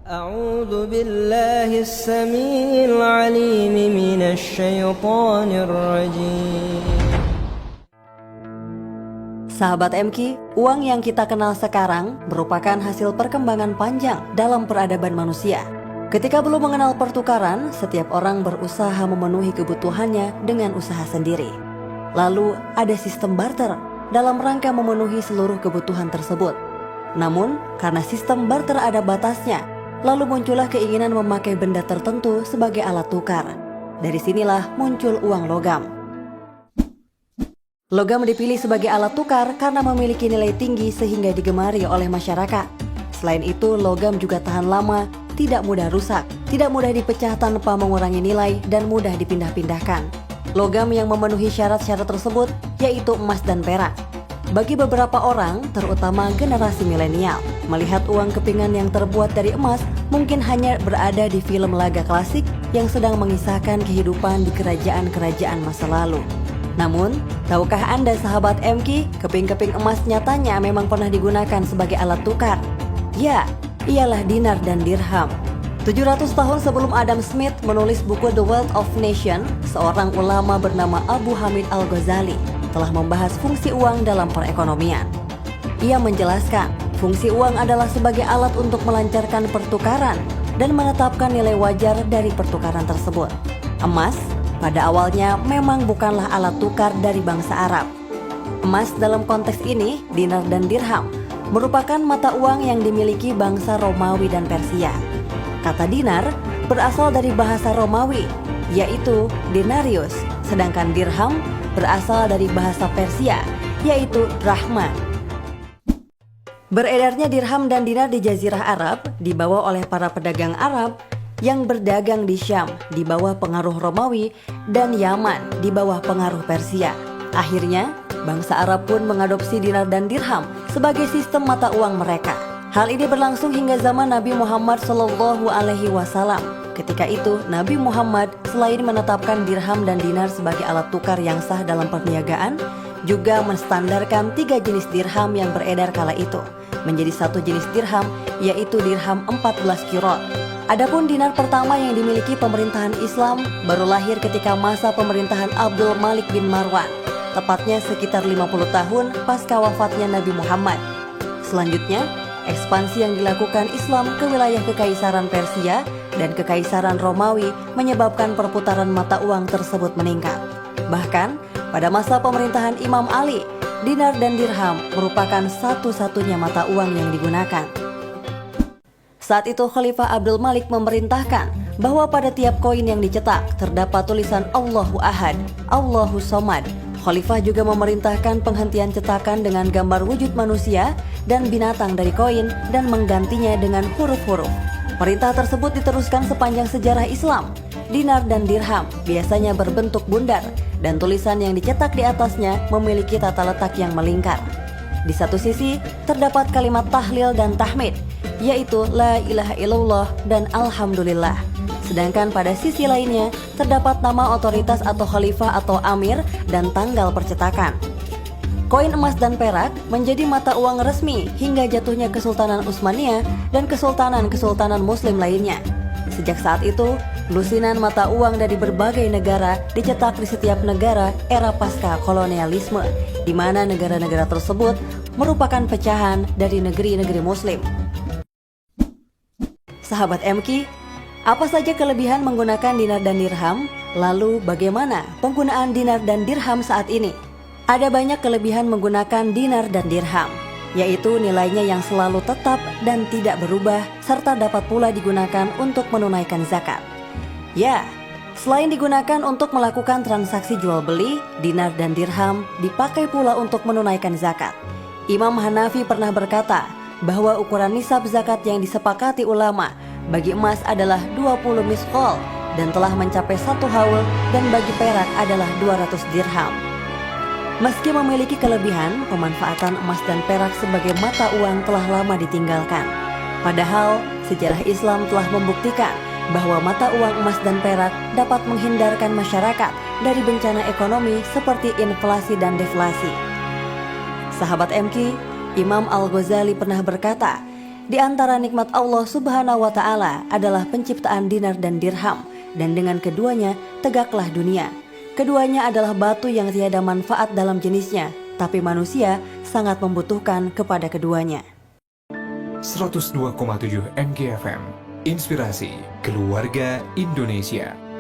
أعوذ بالله السميع العليم من الشيطان الرجيم. Sahabat MQ, uang yang kita kenal sekarang merupakan hasil perkembangan panjang dalam peradaban manusia. Ketika belum mengenal pertukaran, setiap orang berusaha memenuhi kebutuhannya dengan usaha sendiri. Lalu ada sistem barter dalam rangka memenuhi seluruh kebutuhan tersebut. Namun, karena sistem barter ada batasnya, lalu muncullah keinginan memakai benda tertentu sebagai alat tukar. Dari sinilah muncul uang logam. Logam dipilih sebagai alat tukar karena memiliki nilai tinggi sehingga digemari oleh masyarakat. Selain itu, logam juga tahan lama, tidak mudah rusak, tidak mudah dipecah tanpa mengurangi nilai, dan mudah dipindah-pindahkan. Logam yang memenuhi syarat-syarat tersebut yaitu emas dan perak. Bagi beberapa orang, terutama generasi milenial, melihat uang kepingan yang terbuat dari emas mungkin hanya berada di film laga klasik yang sedang mengisahkan kehidupan di kerajaan-kerajaan masa lalu. Namun, tahukah Anda sahabat MQ, keping-keping emas nyatanya memang pernah digunakan sebagai alat tukar? Ya, ialah dinar dan dirham. 700 tahun sebelum Adam Smith menulis buku The Wealth of Nations, seorang ulama bernama Abu Hamid Al-Ghazali telah membahas fungsi uang dalam perekonomian. Ia menjelaskan, fungsi uang adalah sebagai alat untuk melancarkan pertukaran dan menetapkan nilai wajar dari pertukaran tersebut. Emas pada awalnya memang bukanlah alat tukar dari bangsa Arab. Emas dalam konteks ini, dinar dan dirham, merupakan mata uang yang dimiliki bangsa Romawi dan Persia. Kata dinar berasal dari bahasa Romawi, yaitu denarius, sedangkan dirham berasal dari bahasa Persia, yaitu drachma. Beredarnya dirham dan dinar di Jazirah Arab dibawa oleh para pedagang Arab yang berdagang di Syam di bawah pengaruh Romawi dan Yaman di bawah pengaruh Persia. Akhirnya, bangsa Arab pun mengadopsi dinar dan dirham sebagai sistem mata uang mereka. Hal ini berlangsung hingga zaman Nabi Muhammad SAW. Ketika itu, Nabi Muhammad selain menetapkan dirham dan dinar sebagai alat tukar yang sah dalam perniagaan, juga menstandarkan 3 jenis dirham yang beredar kala itu menjadi satu jenis dirham, yaitu dirham 14 kirot. Adapun dinar pertama yang dimiliki pemerintahan Islam baru lahir ketika masa pemerintahan Abdul Malik bin Marwan, tepatnya sekitar 50 tahun pasca wafatnya Nabi Muhammad. Selanjutnya, ekspansi yang dilakukan Islam ke wilayah Kekaisaran Persia dan Kekaisaran Romawi menyebabkan perputaran mata uang tersebut meningkat. Bahkan, pada masa pemerintahan Imam Ali, dinar dan dirham merupakan satu-satunya mata uang yang digunakan. Saat itu Khalifah Abdul Malik memerintahkan bahwa pada tiap koin yang dicetak terdapat tulisan Allahu Ahad, Allahu Somad. Khalifah juga memerintahkan penghentian cetakan dengan gambar wujud manusia dan binatang dari koin dan menggantinya dengan huruf-huruf. Perintah tersebut diteruskan sepanjang sejarah Islam. Dinar dan dirham biasanya berbentuk bundar dan tulisan yang dicetak di atasnya memiliki tata letak yang melingkar. Di satu sisi terdapat kalimat tahlil dan tahmid, yaitu la ilaha illallah dan alhamdulillah. Sedangkan pada sisi lainnya terdapat nama otoritas atau khalifah atau amir dan tanggal percetakan. Koin emas dan perak menjadi mata uang resmi hingga jatuhnya Kesultanan Utsmaniyah dan kesultanan-kesultanan muslim lainnya. Sejak saat itu, lusinan mata uang dari berbagai negara dicetak di setiap negara era pasca kolonialisme, di mana negara-negara tersebut merupakan pecahan dari negeri-negeri muslim. Sahabat MQ, apa saja kelebihan menggunakan dinar dan dirham? Lalu bagaimana penggunaan dinar dan dirham saat ini? Ada banyak kelebihan menggunakan dinar dan dirham, yaitu nilainya yang selalu tetap dan tidak berubah, serta dapat pula digunakan untuk menunaikan zakat. Ya, selain digunakan untuk melakukan transaksi jual beli, dinar dan dirham dipakai pula untuk menunaikan zakat. Imam Hanafi pernah berkata bahwa ukuran nisab zakat yang disepakati ulama bagi emas adalah 20 misqal dan telah mencapai 1 haul, dan bagi perak adalah 200 dirham. Meski memiliki kelebihan, pemanfaatan emas dan perak sebagai mata uang telah lama ditinggalkan. Padahal, sejarah Islam telah membuktikan bahwa mata uang emas dan perak dapat menghindarkan masyarakat dari bencana ekonomi seperti inflasi dan deflasi. Sahabat MQ, Imam Al-Ghazali pernah berkata, Di antara nikmat Allah Subhanahu wa Ta'ala adalah penciptaan dinar dan dirham, dan dengan keduanya tegaklah dunia. Keduanya adalah batu yang tiada manfaat dalam jenisnya, tapi manusia sangat membutuhkan kepada keduanya. 102,7 MGFM, Inspirasi Keluarga Indonesia.